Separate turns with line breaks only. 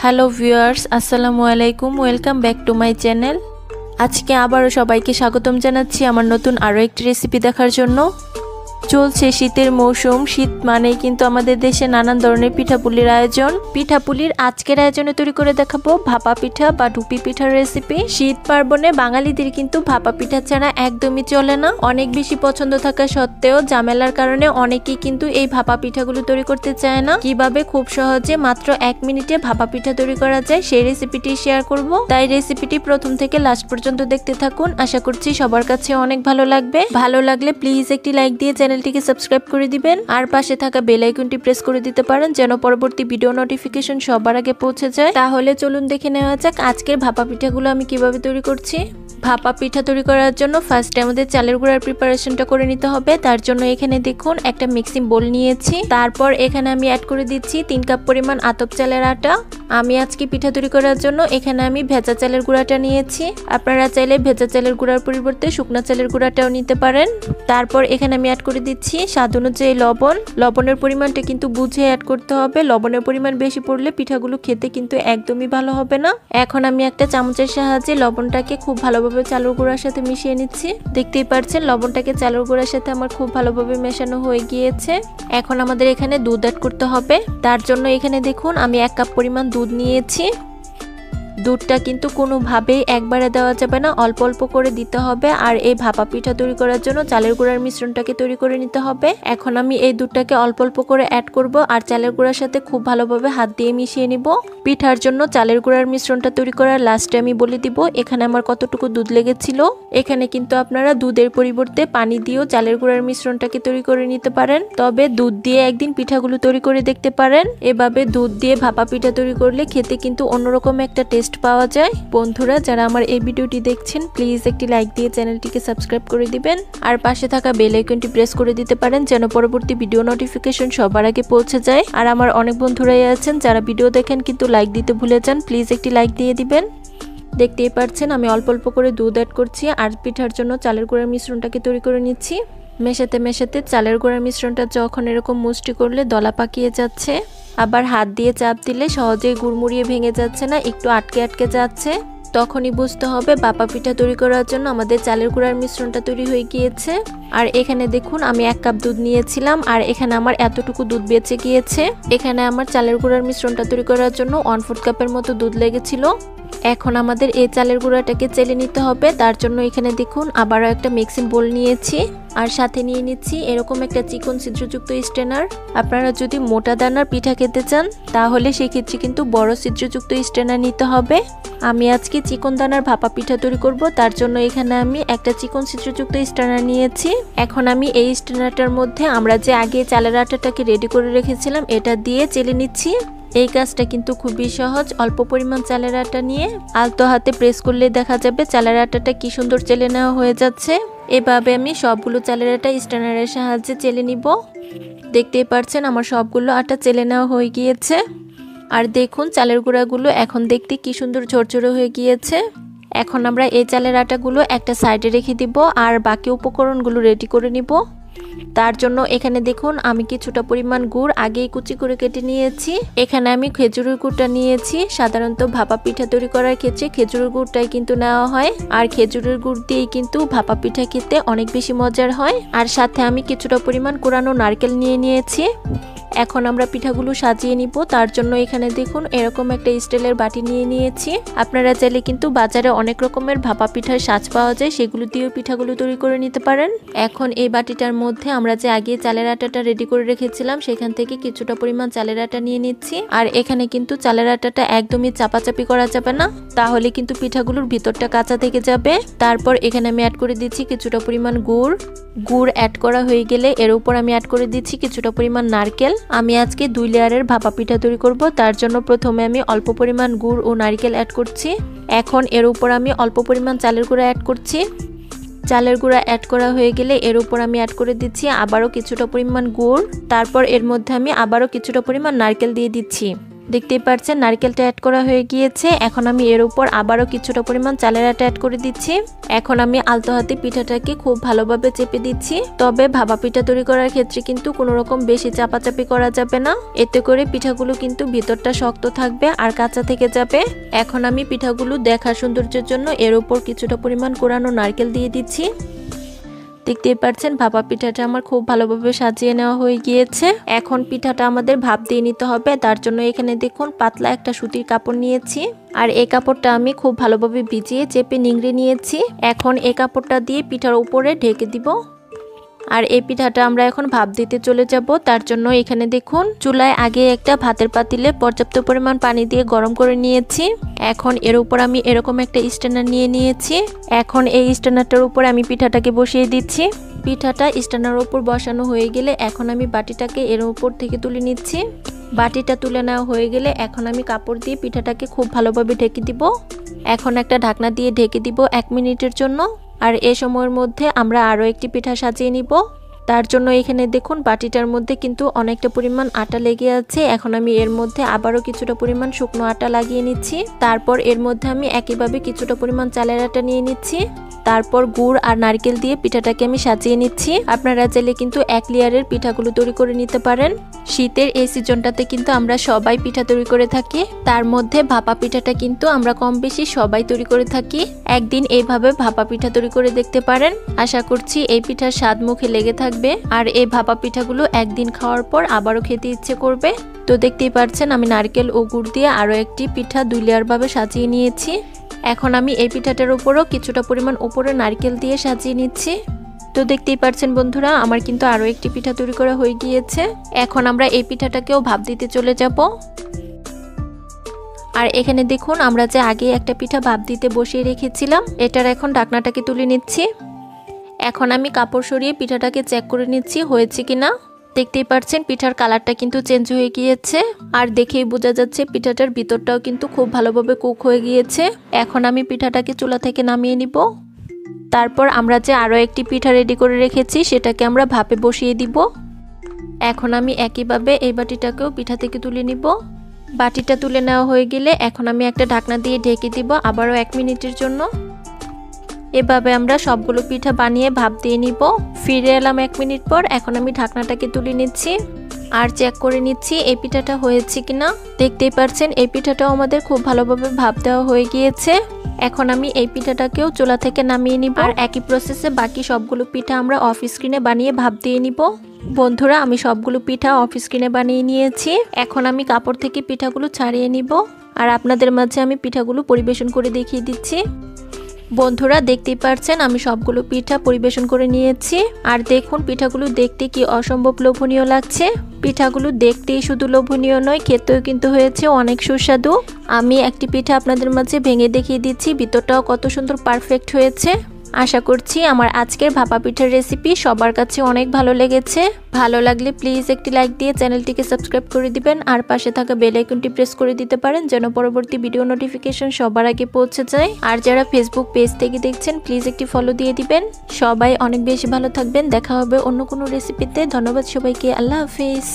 Hello viewers, আসসালামু আলাইকুম। Welcome back to my channel. আজকে আবারও সবাইকে স্বাগতম জানাচ্ছি আমার নতুন আরও একটি রেসিপি দেখার জন্য। চলছে শীতের মৌসুম। শীত মানেই কিন্তু আমাদের দেশে নানান ধরনের পিঠাপুলির আয়োজন। পিঠাপুলির আজকের আয়োজনে তৈরি করে দেখাবো ভাপা পিঠা বা ডুপি পিঠার রেসিপি। শীত পার্বণে বাঙালিদের কিন্তু ভাপা পিঠা ছাড়া একদমই চলে না। অনেক বেশি পছন্দ থাকা সত্ত্বেও ঝামেলার কারণে অনেকেই কিন্তু এই ভাপা পিঠাগুলো তৈরি করতে চায় না। কিভাবে খুব সহজে মাত্র 1 মিনিটে ভাপা পিঠা তৈরি করা যায় সেই রেসিপিটি শেয়ার করব। তাই রেসিপিটি প্রথম থেকে লাস্ট পর্যন্ত দেখতে থাকুন। আশা করছি সবার কাছে অনেক ভালো লাগবে। ভালো লাগলে প্লিজ একটি লাইক দিয়ে চ্যানেলটিকে সাবস্ক্রাইব করে দিবেন আর পাশে থাকা বেল আইকনটি প্রেস করে দিতে পারেন যেন পরবর্তী ভিডিও নোটিফিকেশন সবার আগে পৌঁছে যায়। তাহলে চলুন দেখে নেওয়া যাক আজকের ভাপা পিঠাগুলো আমি কিভাবে তৈরি করছি। ভাপা পিঠা তৈরি করার জন্য ফার্স্টে আমাদের চালের গুঁড়ার প্রিপারেশনটা করে নিতে হবে। তার জন্য এখানে দেখুন একটা মিক্সিং বোল নিয়েছি। তারপর এখানে আমি অ্যাড করে দিচ্ছি 3 কাপ পরিমাণ আতপ চালের আটা। আমি আজকে পিঠা তৈরি করার জন্য এখানে আমি ভেজা চালের গুঁড়াটা নিয়েছি। আপনারা চাইলে ভেজা চালের গুঁড়ার পরিবর্তে শুকনো চালের গুঁড়াটাও নিতে পারেন। তারপর এখানে আমি অ্যাড করে দিচ্ছি স্বাদ অনুযায়ী লবণ। লবণের পরিমাণটা কিন্তু বুঝে অ্যাড করতে হবে। লবণের পরিমাণ বেশি পড়লে পিঠাগুলো খেতে কিন্তু একদমই ভালো হবে না। এখন আমি একটা চামচের সাহায্যে লবণটাকে খুব ভালোভাবে চালের গুঁড়ার সাথে মিশিয়ে নিচ্ছি। দেখতেই পাচ্ছেন লবণটাকে চালের গুঁড়ার সাথে আমার খুব ভালোভাবে মেশানো হয়ে গিয়েছে। এখন আমাদের এখানে দুধ অ্যাড করতে হবে। তার জন্য এখানে দেখুন আমি 1 কাপ পরিমাণ দুধ নিয়েছি। দুধটা কিন্তু কোনোভাবেই একবারে দেওয়া যাবে না, অল্প অল্প করে দিতে হবে। আর এই ভাপা পিঠা তৈরি করার জন্য চালের গুঁড়ার মিশ্রণটাকে তৈরি করে নিতে হবে। এখন আমি এই দুধটাকে অল্প অল্প করে অ্যাড করব আর চালের গুঁড়ার সাথে খুব ভালোভাবে হাত দিয়ে মিশিয়ে নিব। পিঠার জন্য চালের গুঁড়ার মিশ্রণটা তৈরি করার লাস্টে আমি বলে দিব এখানে আমার কতটুকু দুধ লেগেছিল। এখানে কিন্তু আপনারা দুধের পরিবর্তে পানি দিয়েও চালের গুঁড়ার মিশ্রণটাকে তৈরি করে নিতে পারেন। তবে দুধ দিয়ে একদিন পিঠাগুলো তৈরি করে দেখতে পারেন। এভাবে দুধ দিয়ে ভাপা পিঠা তৈরি করলে খেতে কিন্তু অন্যরকম একটা টেস্ট পাওয়া যায়। বন্ধুরা যারা আমার এই ভিডিওটি দেখছেন প্লিজ একটি লাইক দিয়ে চ্যানেলটিকে সাবস্ক্রাইব করে দিবেন আর পাশে থাকা বেল আইকনটি প্রেস করে দিতে পারেন যেন পরবর্তী ভিডিও নোটিফিকেশন সবার আগে পৌঁছে যায়। আর আমার অনেক বন্ধুরাই আছেন যারা ভিডিও দেখেন কিন্তু লাইক দিতে ভুলে যান, প্লিজ একটি লাইক দিয়ে দিবেন। দেখতেই পাচ্ছেন আমি অল্প অল্প করে দুধ অ্যাড করছি আর পিঠার জন্য চালের গুঁড়ার মিশ্রণটাকে তৈরি করে নিচ্ছি। মেশাতে মেশাতে চালের গুঁড়ার মিশ্রণটা যখন এরকম মুষ্টি করলে দলা পাকিয়ে যাচ্ছে, আবার হাত দিয়ে চাপ দিলে সহজেই গুড়মুড়িয়ে ভেঙে যাচ্ছে না, একটু আটকে আটকে যাচ্ছে, তখনই বুঝতে হবে ভাপা পিঠা তৈরি করার জন্য আমাদের চালের গুঁড়ার মিশ্রণটা তৈরি হয়ে গিয়েছে। আর এখানে দেখুন আমি 1 কাপ দুধ নিয়েছিলাম আর এখানে আমার এতটুকু দুধ বেঁচে গিয়েছে। এখানে আমার চালের গুঁড়ার মিশ্রণটা তৈরি করার জন্য 1/4 কাপের মতো দুধ লেগেছিল। এখন আমাদের এই চালের গুঁড়াটাকে চেলে নিতে হবে। তার জন্য এখানে দেখুন আবারও একটা মিক্সিং বোল নিয়েছি আর সাথে নিয়ে নিচ্ছি এরকম একটা চিকন ছিদ্রযুক্ত স্ট্রেনার। আপনারা যদি মোটা দানার পিঠা খেতে চান তাহলে সেক্ষেত্রে কিন্তু বড় ছিদ্রযুক্ত স্ট্রেনার নিতে হবে। আমি আজকে চিকন দানার ভাপা পিঠা তৈরি করব, তার জন্য এখানে আমি একটা চিকন ছিদ্রযুক্ত স্ট্রেনার নিয়েছি। এখন আমি এই স্ট্রেনারটার মধ্যে আমরা যে আগে চালের আটাটাকে রেডি করে রেখেছিলাম এটা দিয়ে চেলে নিচ্ছি। এই কাজটা কিন্তু খুবই সহজ। অল্প পরিমাণ চালের আটা নিয়ে আলতো হাতে প্রেস করলে দেখা যাবে চালের আটাটা কি সুন্দর চেলে নেওয়া হয়ে যাচ্ছে। এভাবে আমি সবগুলো চালের আটা স্ট্রেনারের সাহায্যে চেলে নিব। দেখতেই পাচ্ছেন আমার সবগুলো আটা চেলে নেওয়া হয়ে গিয়েছে। আর দেখুন চালের গুঁড়াগুলো এখন দেখতে কি সুন্দর ঝরঝরে হয়ে গিয়েছে। এখন আমরা এই চালের আটাগুলো একটা সাইডে রেখে দিব আর বাকি উপকরণগুলো রেডি করে নিব। তার জন্য এখানে দেখুন আমি কিছুটা পরিমাণ গুড় আগেই কুচি করে কেটে নিয়েছি। এখানে আমি খেজুরের গুড়টা নিয়েছি। সাধারণত ভাপা পিঠা তৈরি করার ক্ষেত্রে খেজুরের গুড়টাই কিন্তু নেওয়া হয় আর খেজুরের গুড় দিয়েই কিন্তু ভাপা পিঠা খেতে অনেক বেশি মজার হয়। আর সাথে আমি কিছুটা পরিমাণ কোরানো নারকেল নিয়ে নিয়েছি। এখন আমরা পিঠাগুলো সাজিয়ে নিব। তার জন্য এখানে দেখুন এরকম একটা স্টিলের বাটি নিয়ে নিয়েছি। আপনারা চাইলে কিন্তু বাজারে অনেক রকমের ভাপা পিঠার সাজ পাওয়া যায়, সেগুলো দিয়েও পিঠাগুলো তৈরি করে নিতে পারেন। এখন এই বাটিটার মধ্যে আমরা যে আগে চালের আটাটা রেডি করে রেখেছিলাম সেখান থেকে কিছুটা পরিমাণ চালের আটা নিয়ে নিচ্ছি। আর এখানে কিন্তু চালের আটাটা একদমই চাপাচাপি করা যাবে না, তাহলে কিন্তু পিঠাগুলোর ভিতরটা কাঁচা থেকে যাবে। তারপর এখানে আমি অ্যাড করে দিচ্ছি কিছুটা পরিমাণ গুড়। গুড় অ্যাড করা হয়ে গেলে এর উপর আমি অ্যাড করে দিচ্ছি কিছুটা পরিমাণ নারকেল। আমি আজকে 2 লেয়ারের ভাপা পিঠা তৈরি করব, তার জন্য প্রথমে আমি অল্প পরিমাণ গুড় ও নারকেল অ্যাড করছি। এখন এর উপর আমি অল্প পরিমাণ চালের গুঁড়া অ্যাড করছি। চালের গুঁড়া অ্যাড করা হয়ে গেলে এর উপর আমি অ্যাড করে দিচ্ছি আবারও কিছুটা পরিমাণ গুড়। তারপর এর মধ্যে আমি আবারও কিছুটা পরিমাণ নারকেল দিয়ে দিচ্ছি। দেখতেই পাচ্ছেন নারকেলটা অ্যাড করা হয়ে গিয়েছে। এখন আমি এর উপর আবারও কিছুটা পরিমাণ চালের আটা অ্যাড করে দিচ্ছি। এখন আমি আলতো হাতে পিঠাটাকে খুব ভালোভাবে চেপে দিচ্ছি। তবে ভাপা পিঠা তৈরি করার ক্ষেত্রে কিন্তু কোনো রকম বেশি চাপাচাপি করা যাবে না, এতে করে পিঠাগুলো কিন্তু ভিতরটা শক্ত থাকবে আর কাঁচা থেকে যাবে। এখন আমি পিঠাগুলো দেখার সৌন্দর্যের জন্য এর উপর কিছুটা পরিমাণ কোরানো নারকেল দিয়ে দিচ্ছি। দেখতেই পাচ্ছেন ভাপা পিঠাটা আমার খুব ভালোভাবে সাজিয়ে নেওয়া হয়ে গিয়েছে। এখন পিঠাটা আমাদের ভাপ দিয়ে নিতে হবে। তার জন্য এখানে দেখুন পাতলা একটা সুতির কাপড় নিয়েছি, আর এই কাপড়টা আমি খুব ভালোভাবে ভিজিয়ে চেপে নিংড়ে নিয়েছি। এখন এই কাপড়টা দিয়ে পিঠার উপরে ঢেকে দিব। আর এই পিঠাটা আমরা এখন ভাপ দিতে চলে যাব। তার জন্য এখানে দেখুন চুলায় আগে একটা ভাতের পাতিলে পর্যাপ্ত পরিমাণ পানি দিয়ে গরম করে নিয়েছি। এখন এর উপর আমি এরকম একটা স্ট্যান্ডার নিয়ে নিয়েছি। এখন এই স্ট্যান্ডারটার উপর আমি পিঠাটাকে বসিয়ে দিচ্ছি। পিঠাটা স্ট্যান্ডারের উপর বসানো হয়ে গেলে এখন আমি বাটিটাকে এর উপর থেকে তুলে নিচ্ছি। বাটিটা তুলে নেওয়া হয়ে গেলে এখন আমি কাপড় দিয়ে পিঠাটাকে খুব ভালোভাবে ঢেকে দিব। এখন একটা ঢাকনা দিয়ে ঢেকে দিব 1 মিনিটের জন্য। আর এই সময়ের মধ্যে আমরা আরও একটি পিঠা সাজিয়ে নিব। তার জন্য এখানে দেখুন বাটিটার মধ্যে কিন্তু অনেকটা পরিমাণ আটা লেগে আছে। এখন আমি এর মধ্যে আবারও কিছুটা পরিমাণ শুকনো আটা লাগিয়ে নিচ্ছি। তারপর এর মধ্যে আমি একইভাবে কিছুটা পরিমাণ চালের আটা নিয়ে নিচ্ছি। তারপর গুড় আর নারকেল দিয়ে পিঠাটাকে আমি সাজিয়ে নিচ্ছি। আপনারা চাইলে কিন্তু 1 লেয়ারের পিঠাগুলো তৈরি করে নিতে পারেন। শীতের এই সিজনটাতে কিন্তু আমরা সবাই পিঠা তৈরি করে থাকি। তার মধ্যে ভাপা পিঠাটা কিন্তু আমরা কম বেশি সবাই তৈরি করে থাকি। একদিন এইভাবে ভাপা পিঠা তৈরি করে দেখতে পারেন। আশা করছি এই পিঠার স্বাদ মুখে লেগে থাকবে। আর এই ভাপা পিঠাগুলো একদিন খাওয়ার পর আবারও খেতে ইচ্ছে করবে। তো দেখতেই পাচ্ছেন আমি নারকেল ও গুড় দিয়ে আরও একটি পিঠা 2 লেয়ার ভাবে সাজিয়ে নিয়েছি। এখন আমি এই পিঠাটার উপরও কিছুটা পরিমাণ উপরে নারকেল দিয়ে সাজিয়ে নিচ্ছি। তো দেখতেই পাচ্ছেন বন্ধুরা আমার কিন্তু আরও একটি পিঠা তৈরি করা হয়ে গিয়েছে। এখন আমরা এই পিঠাটাকেও ভাপ দিতে চলে যাব। আর এখানে দেখুন আমরা যে আগে একটা পিঠা ভাপ দিতে বসিয়ে রেখেছিলাম, এটার এখন ঢাকনাটাকে তুলে নিচ্ছি। এখন আমি কাপড় সরিয়ে পিঠাটাকে চেক করে নিচ্ছি হয়েছে কিনা। দেখতেই পাচ্ছেন পিঠার কালারটা কিন্তু চেঞ্জ হয়ে গিয়েছে, আর দেখেই বোঝা যাচ্ছে পিঠাটার ভিতরটাও কিন্তু খুব ভালোভাবে কুক হয়ে গিয়েছে। এখন আমি পিঠাটাকে চুলা থেকে নামিয়ে নিব। তারপর আমরা যে আরও একটি পিঠা রেডি করে রেখেছি সেটাকে আমরা ভাপে বসিয়ে দিব। এখন আমি একইভাবে এই বাটিটাকেও পিঠা থেকে তুলে নিব। বাটিটা তুলে নেওয়া হয়ে গেলে এখন আমি একটা ঢাকনা দিয়ে ঢেকে দিব আবারও 1 মিনিটের জন্য। এভাবে আমরা সবগুলো পিঠা বানিয়ে ভাপ দিয়ে নিব। ফিরে এলাম 1 মিনিট পর। এখন আমি ঢাকনাটাকে তুলে নিচ্ছি আর চেক করে নিচ্ছি এই পিঠাটা হয়েছে কিনা। দেখতেই পাচ্ছেন এই পিঠাটাও আমাদের খুব ভালোভাবে ভাপ দেওয়া হয়ে গিয়েছে। এখন আমি এই পিঠাটাকেও চুলা থেকে নামিয়ে নিব। আর একই প্রসেসে বাকি সবগুলো পিঠা আমরা অফ স্ক্রিনে বানিয়ে ভাপ দিয়ে নিব। বন্ধুরা আমি সবগুলো পিঠা অফ স্ক্রিনে বানিয়ে নিয়েছি। এখন আমি কাপড় থেকে পিঠাগুলো ছাড়িয়ে নিব আর আপনাদের মাঝে আমি পিঠাগুলো পরিবেশন করে দেখিয়ে দিচ্ছি। বন্ধুরা দেখতেই পাচ্ছেন আমি সবগুলো পিঠা পরিবেশন করে নিয়েছি। আর দেখুন পিঠাগুলো দেখতে কি অসম্ভব লোভনীয় লাগছে। পিঠাগুলো দেখতেই শুধু লোভনীয় নয়, খেতেও কিন্তু হয়েছে অনেক সুস্বাদু। আমি একটি পিঠা আপনাদের মাঝে ভেঙে দেখিয়ে দিচ্ছি, ভিতরটাও কত সুন্দর পারফেক্ট হয়েছে। আশা করছি আমার আজকের ভাপা পিঠার রেসিপি সবার কাছে অনেক ভালো লেগেছে। ভালো লাগলে প্লিজ একটি লাইক দিয়ে চ্যানেলটিকে সাবস্ক্রাইব করে দিবেন আর পাশে থাকা বেল আইকনটি প্রেস করে দিতে পারেন যেন পরবর্তী ভিডিও নোটিফিকেশন সবার আগে পৌঁছে যায়। আর যারা ফেসবুক পেজ থেকে দেখছেন প্লিজ একটি ফলো দিয়ে দিবেন। সবাই অনেক বেশি ভালো থাকবেন। দেখা হবে অন্য কোনো রেসিপিতে। ধন্যবাদ সবাইকে। আল্লাহ হাফিজ।